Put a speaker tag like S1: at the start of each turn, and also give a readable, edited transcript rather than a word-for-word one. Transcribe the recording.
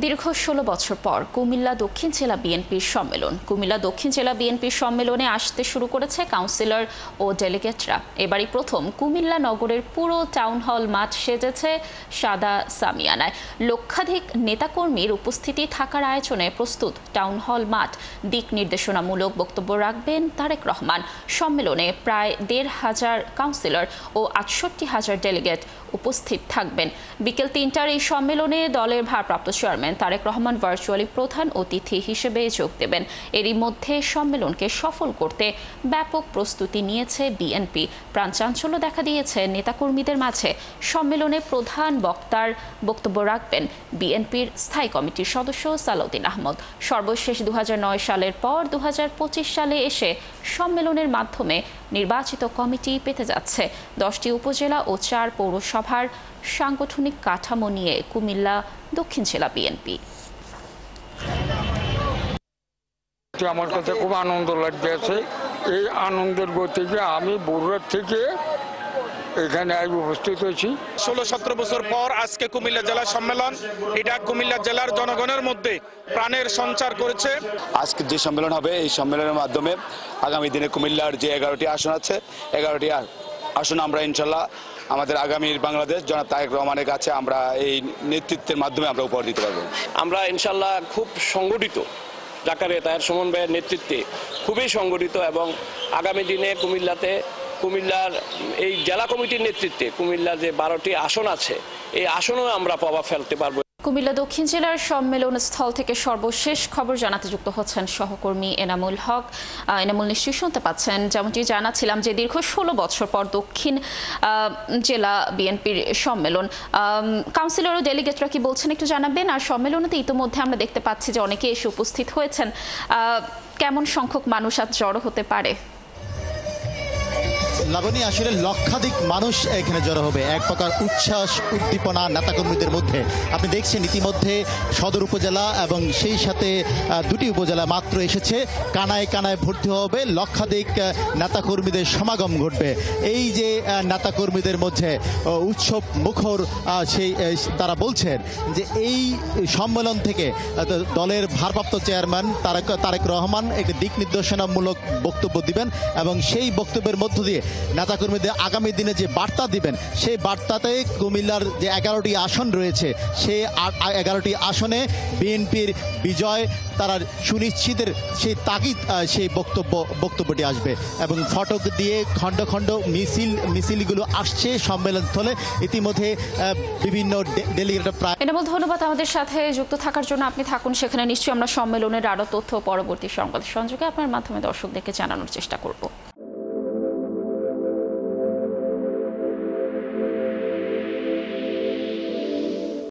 S1: দীর্ঘ ১৬ বছর পর কুমিল্লা দক্ষিণ জেলা বিএনপির সম্মেলন। কুমিল্লা দক্ষিণ জেলা বিএনপির সম্মেলনে আসতে শুরু করেছে কাউন্সিলর ও ডেলিগেটরা। এবারই প্রথম কুমিল্লা নগরের পুরো টাউন হল মাঠ সেজেছে সাদা সামিয়ানায়। লক্ষাধিক নেতাকর্মীর উপস্থিতি থাকার আয়োজনে প্রস্তুত টাউন হল মাঠ। দিক নির্দেশনামূলক বক্তব্য রাখবেন তারেক রহমান। সম্মেলনে প্রায় ১৫০০ কাউন্সিলর ও ৬৮,০০০ ডেলিগেট উপস্থিত থাকবেন। বিকেল ৩টার এই সম্মেলনে দলের ভারপ্রাপ্ত চেয়ারম্যান তারেক রহমান ভার্চুয়ালি প্রধান অতিথি হিসেবে যোগ দেবেন। এরই মধ্যে সম্মেলনকে সফল করতে ব্যাপক প্রস্তুতি নিয়েছে বিএনপি। প্রাণচাঞ্চল্য দেখা দিয়েছে নেতাকর্মীদের মাঝে। সম্মেলনে প্রধান বক্তার বক্তব্য রাখবেন বিএনপির স্থায়ী কমিটির সদস্য সালাউদ্দিন আহমদ। সর্বশেষ ২০০৯ সালের পর ২০২৫ সালে এসে সম্মেলনের মাধ্যমে নির্বাচিত কমিটি পেতে যাচ্ছে। ১০টি উপজেলা ও ৪ পৌরসভার সাংগঠনিক কাঠামো নিয়ে কুমিল্লা দক্ষিণ জেলা বিএনপি।
S2: আমার কাছে খুব আনন্দ লাগছে। এই আনন্দের গতিকে আমি বগুড়া থেকে এখানে উপস্থিত হয়েছি।
S3: ১৬-১৭ বছর পর আজকে কুমিল্লা জেলা সম্মেলন, এটা কুমিল্লা জেলার জনগণের মধ্যে প্রাণের সঞ্চার করেছে।
S4: আজকে যে সম্মেলন হবে, এই সম্মেলনের মাধ্যমে আগামী দিনে কুমিল্লার যে 11টি আসন আছে, 11টি আসন আমরা ইনশাল্লাহ আমাদের আগামীর বাংলাদেশ জনাব তারেক রহমানের কাছে আমরা এই নেতৃত্বের মাধ্যমে আমরা উপহার দিতে পারবো।
S5: আমরা ইনশাল্লাহ খুব সংগঠিত জাকারে তায়ের সুমন ভাইয়ের নেতৃত্বে খুবই সংগঠিত, এবং আগামী দিনে কুমিল্লার এই জেলা কমিটির নেতৃত্বে কুমিল্লার যে 12টি আসন আছে, এই আসনেও আমরা প্রভাব ফেলতে পারবো।
S1: কুমিল্লা দক্ষিণ জেলার সম্মেলন স্থল থেকে সর্বশেষ খবর জানাতে যুক্ত হচ্ছেন সহকর্মী এনামুল হক। এনামুল, নিশ্চয়ই শুনতে পাচ্ছেন, যেমনটি জানাচ্ছিলাম যে দীর্ঘ ১৬ বছর পর দক্ষিণ জেলা বিএনপির সম্মেলন। কাউন্সিলর ও ডেলিগেটরা কি বলছেন একটু জানাবেন। আর সম্মেলনেতে ইতিমধ্যে আমরা দেখতে পাচ্ছি যে অনেকে এসে উপস্থিত হয়েছেন। কেমন সংখ্যক মানুষ আজ জড়ো হতে পারে?
S6: লাবণী, আসলে লক্ষাধিক মানুষ এখানে জড়ো হবে। এক প্রকার উচ্ছ্বাস উদ্দীপনা নেতাকর্মীদের মধ্যে। আপনি দেখছেন ইতিমধ্যে সদর উপজেলা এবং সেই সাথে 2টি উপজেলা মাত্র এসেছে। কানায় কানায় ভর্তি হবে, লক্ষাধিক নেতাকর্মীদের সমাগম ঘটবে। এই যে নেতাকর্মীদের মধ্যে উৎসব মুখর, সেই তারা বলছেন যে এই সম্মেলন থেকে দলের ভারপ্রাপ্ত চেয়ারম্যান তারেক রহমান একটি দিক নির্দেশনামূলক বক্তব্য দিবেন, এবং সেই বক্তব্যের মধ্য দিয়ে নেতাকর্মীদের আগামী দিনে যে বার্তা দিবেন, সেই বার্তাতে কুমিল্লার যে 11টি আসন রয়েছে, সেই 11টি আসনে বিএনপির বিজয় তারা সুনিশ্চিতের সেই সেই বক্তব্যটি আসবে। এবং ফটক দিয়ে খণ্ড খণ্ড মিছিলগুলো আসছে সম্মেলন স্থলে। ইতিমধ্যে বিভিন্ন ডেলিগেট প্রায়।
S1: এনামুল, ধন্যবাদ আমাদের সাথে যুক্ত থাকার জন্য। আপনি থাকুন সেখানে। নিশ্চয়ই আমরা সম্মেলনের আরও তথ্য পরবর্তী সংবাদ সংযোগে আপনার মাধ্যমে দর্শকদেরকে জানানোর চেষ্টা করব।